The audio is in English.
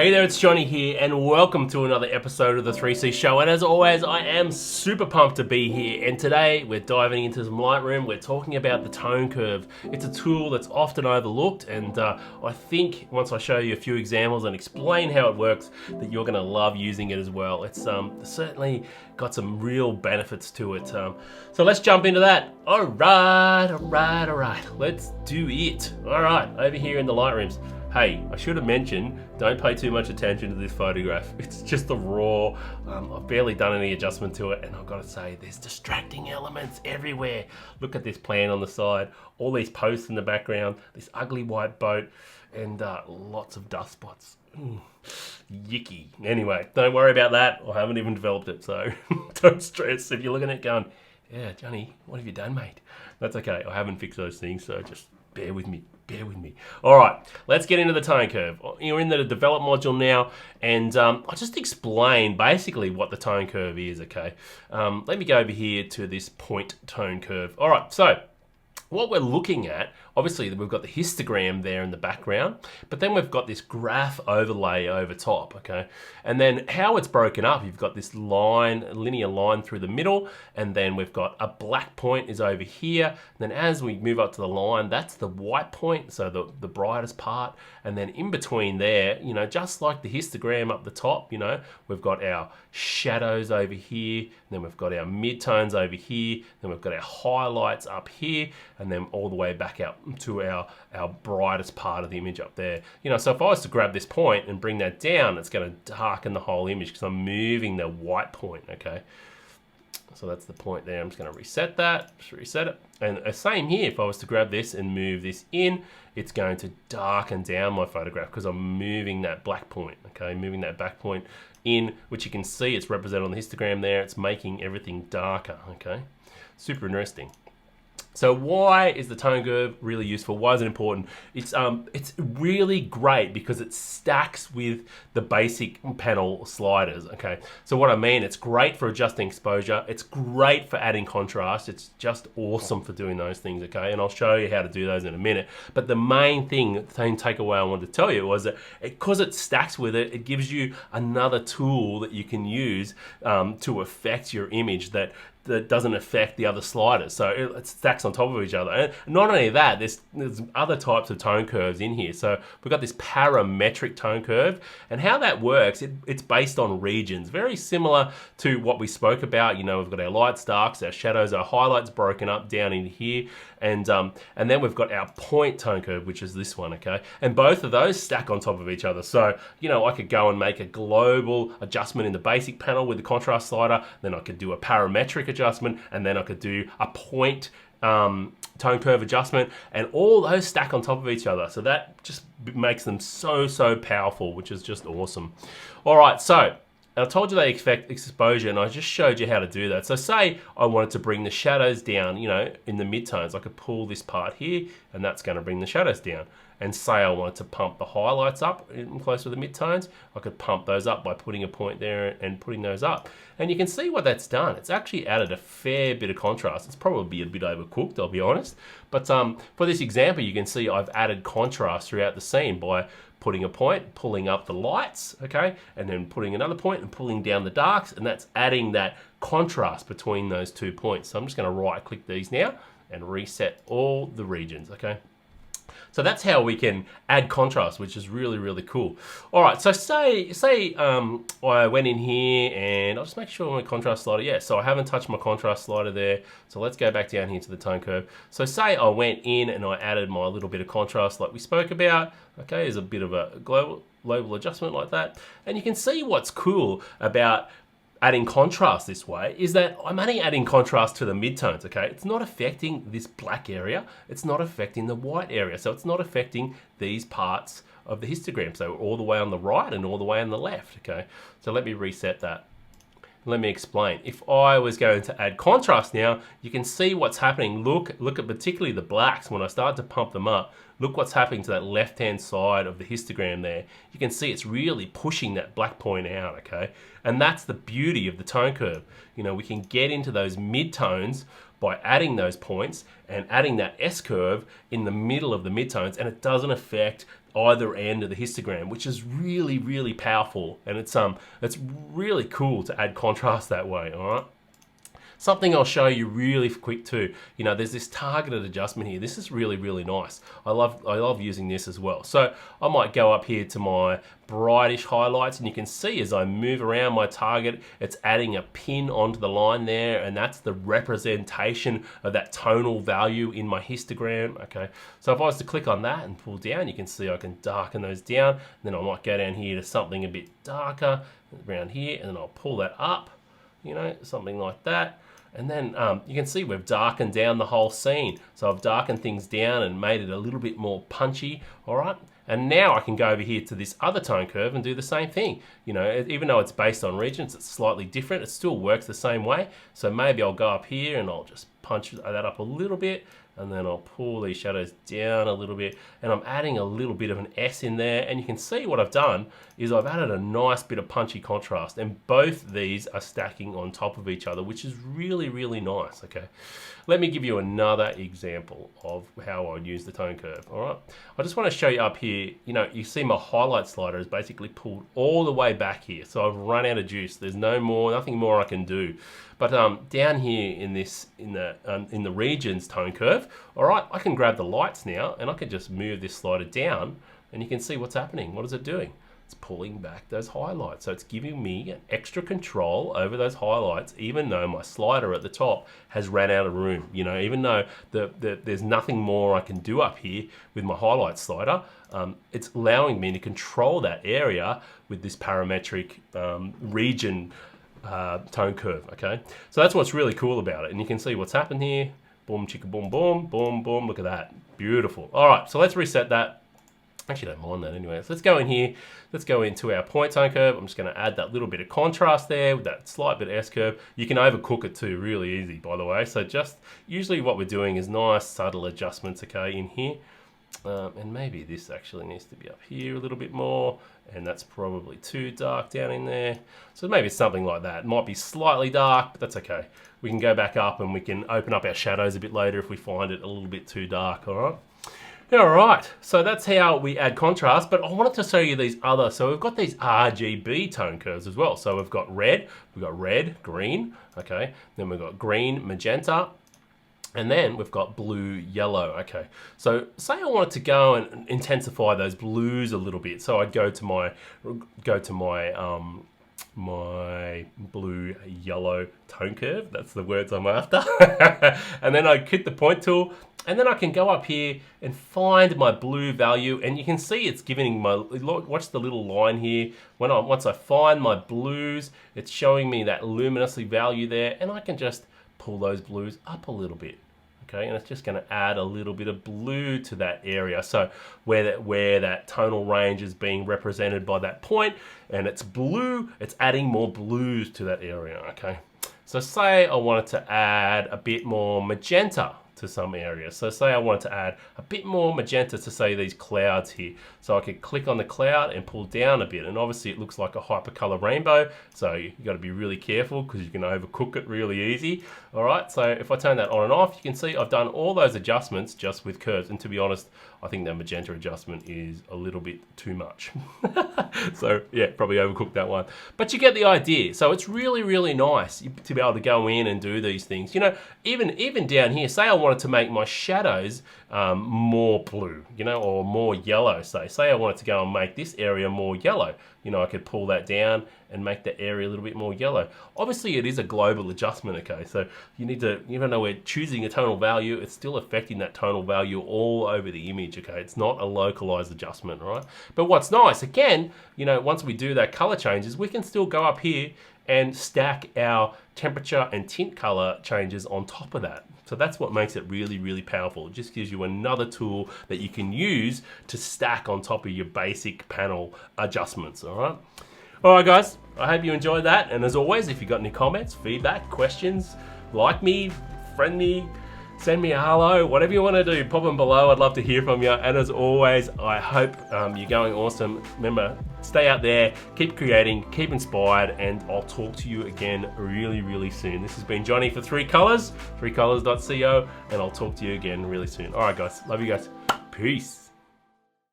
Hey there, it's Johnny here, and welcome to another episode of the 3C Show. And as always, I am super pumped to be here. And today, we're diving into some Lightroom. We're talking about the tone curve. It's a tool that's often overlooked, and I think once I show you a few examples and explain how it works, that you're going to love using it as well. It's certainly got some real benefits to it. So let's jump into that. All right. Let's do it. All right, over here in the Lightrooms. Hey, I should have mentioned, don't pay too much attention to this photograph. It's just a raw. I've barely done any adjustment to it, and I've got to say, there's distracting elements everywhere. Look at this plant on the side, all these posts in the background, this ugly white boat, and lots of dust spots. Yicky. Anyway, don't worry about that. I haven't even developed it, so don't stress if you're looking at it going, yeah, Johnny, what have you done, mate? That's okay. I haven't fixed those things, so just bear with me. All right, let's get into the tone curve. You're in the develop module now, and I'll just explain basically what the tone curve is, okay? Let me go over here to this point tone curve. All right, so what we're looking at, obviously we've got the histogram there in the background, but then we've got this graph overlay over top, okay? And then how it's broken up, you've got this line, a linear line through the middle, and then we've got a black point is over here. And then as we move up to the line, that's the white point, so the brightest part. And then in between there, you know, just like the histogram up the top, you know, we've got our shadows over here, and then we've got our midtones over here, then we've got our highlights up here, and then all the way back out to our brightest part of the image up there. You know, so if I was to grab this point and bring that down, it's going to darken the whole image because I'm moving the white point, okay? So that's the point there. I'm just going to reset that, just reset it. And same here, if I was to grab this and move this in, it's going to darken down my photograph because I'm moving that black point, okay? Moving that back point in, which you can see it's represented on the histogram there. It's making everything darker, okay? Super interesting. So why is the tone curve really useful? Why is it important? It's really great because it stacks with the basic panel sliders, okay? So what I mean, it's great for adjusting exposure. It's great for adding contrast. It's just awesome for doing those things, okay? And I'll show you how to do those in a minute. But the main thing, the same takeaway I wanted to tell you was that because it stacks with it, it gives you another tool that you can use to affect your image that doesn't affect the other sliders. So it stacks on top of each other. And not only that, there's other types of tone curves in here. So we've got this parametric tone curve, and how that works, it's based on regions. Very similar to what we spoke about. You know, we've got our lights, darks, our shadows, our highlights broken up down in here. And then we've got our point tone curve, which is this one, okay? And both of those stack on top of each other. So, you know, I could go and make a global adjustment in the basic panel with the contrast slider, then I could do a parametric adjustment, and then I could do a point tone curve adjustment, and all those stack on top of each other. So that just makes them so powerful, which is just awesome. All right, so I told you they affect exposure, and I just showed you how to do that. So say I wanted to bring the shadows down, you know, in the midtones. I could pull this part here, and that's going to bring the shadows down. And say I wanted to pump the highlights up in close to the midtones, I could pump those up by putting a point there and putting those up. And you can see what that's done. It's actually added a fair bit of contrast. It's probably a bit overcooked, I'll be honest. But for this example, you can see I've added contrast throughout the scene by putting a point, pulling up the lights, okay, and then putting another point and pulling down the darks, and that's adding that contrast between those 2 points. So I'm just going to right-click these now and reset all the regions, okay? So that's how we can add contrast, which is really cool. All right, so say I went in here and I'll just make sure my contrast slider, yeah, so I haven't touched my contrast slider there. So let's go back down here to the tone curve. So say I went in and I added my little bit of contrast like we spoke about. Okay, there's a bit of a global adjustment like that. And you can see what's cool about adding contrast this way is that I'm only adding contrast to the midtones, okay? It's not affecting this black area. It's not affecting the white area. So it's not affecting these parts of the histogram. So all the way on the right and all the way on the left, okay? So let me reset that. Let me explain. If I was going to add contrast now, you can see what's happening. Look at particularly the blacks. When I start to pump them up, look what's happening to that left-hand side of the histogram there. You can see it's really pushing that black point out, okay? And that's the beauty of the tone curve. You know, we can get into those mid-tones by adding those points and adding that S-curve in the middle of the midtones, and it doesn't affect either end of the histogram, which is really, really powerful, and it's really cool to add contrast that way. All right. Something I'll show you really quick too. You know, there's this targeted adjustment here. This is really, really nice. I love using this as well. So I might go up here to my brightish highlights, and you can see as I move around my target, it's adding a pin onto the line there, and that's the representation of that tonal value in my histogram. Okay, so if I was to click on that and pull down, you can see I can darken those down. Then I might go down here to something a bit darker around here, and then I'll pull that up, you know, something like that. And then you can see we've darkened down the whole scene. So I've darkened things down and made it a little bit more punchy, all right? And now I can go over here to this other tone curve and do the same thing. You know, even though it's based on regions, it's slightly different. It still works the same way. So maybe I'll go up here and I'll just punch that up a little bit, and then I'll pull these shadows down a little bit, and I'm adding a little bit of an S in there, and you can see what I've done is I've added a nice bit of punchy contrast, and both these are stacking on top of each other, which is really, really nice. Okay, let me give you another example of how I would use the tone curve. All right, I just want to show you up here. You know, you see my highlight slider is basically pulled all the way back here, so I've run out of juice. There's nothing more I can do. But down here in the regions tone curve, all right, I can grab the lights now, and I can just move this slider down, and you can see what's happening. What is it doing? It's pulling back those highlights. So it's giving me an extra control over those highlights, even though my slider at the top has ran out of room. You know, even though there's nothing more I can do up here with my highlight slider, it's allowing me to control that area with this parametric region tone curve. Okay, so that's what's really cool about it, and you can see what's happened here. Boom, chicka, boom, boom, boom, boom. Look at that, beautiful. All right, so let's reset that. Actually, don't mind that anyway. So let's go in here. Let's go into our point tone curve. I'm just going to add that little bit of contrast there with that slight bit of S curve. You can overcook it too, really easy, by the way. So just usually what we're doing is nice subtle adjustments, okay, in here. And maybe this actually needs to be up here a little bit more, and that's probably too dark down in there. So maybe it's something like that. It might be slightly dark, but that's okay. We can go back up and we can open up our shadows a bit later if we find it a little bit too dark, all right? All right, so that's how we add contrast, but I wanted to show you these other, so we've got these RGB tone curves as well. So we've got red, green, okay, then we've got green, magenta, and then we've got blue, yellow. Okay, so say I wanted to go and intensify those blues a little bit. So I'd go to my my blue yellow tone curve. That's the words I'm after. And then I'd hit the point tool, and then I can go up here and find my blue value, and you can see it's giving my, watch the little line here. Once I find my blues, it's showing me that luminously value there, and I can just pull those blues up a little bit. Okay, and it's just going to add a little bit of blue to that area. So where that tonal range is being represented by that point, and it's blue, it's adding more blues to that area. Okay, so say I wanted to add a bit more magenta to some areas. So say I wanted to add a bit more magenta to, say, these clouds here. So I could click on the cloud and pull down a bit, and obviously it looks like a hypercolor rainbow, so you got to be really careful because you can overcook it really easy. All right, so if I turn that on and off, you can see I've done all those adjustments just with curves, and to be honest, I think that magenta adjustment is a little bit too much. So yeah, probably overcooked that one, but you get the idea. So it's really, really nice to be able to go in and do these things. You know, even down here, say I wanted to make my shadows more blue, you know, or more yellow. Say I wanted to go and make this area more yellow. You know, I could pull that down and make the area a little bit more yellow. Obviously, it is a global adjustment, okay? So you need to, even though we're choosing a tonal value, it's still affecting that tonal value all over the image, okay? It's not a localized adjustment, all right? But what's nice, again, you know, once we do that color changes, we can still go up here and stack our temperature and tint color changes on top of that. So that's what makes it really, really powerful. It just gives you another tool that you can use to stack on top of your basic panel adjustments, all right? All right, guys, I hope you enjoyed that. And as always, if you've got any comments, feedback, questions, like me, friend me, send me a hello, whatever you want to do, pop them below. I'd love to hear from you. And as always, I hope you're going awesome. Remember, stay out there, keep creating, keep inspired, and I'll talk to you again really, really soon. This has been Johnny for 3 Colors, 3colors.co, and I'll talk to you again really soon. All right, guys, love you guys. Peace.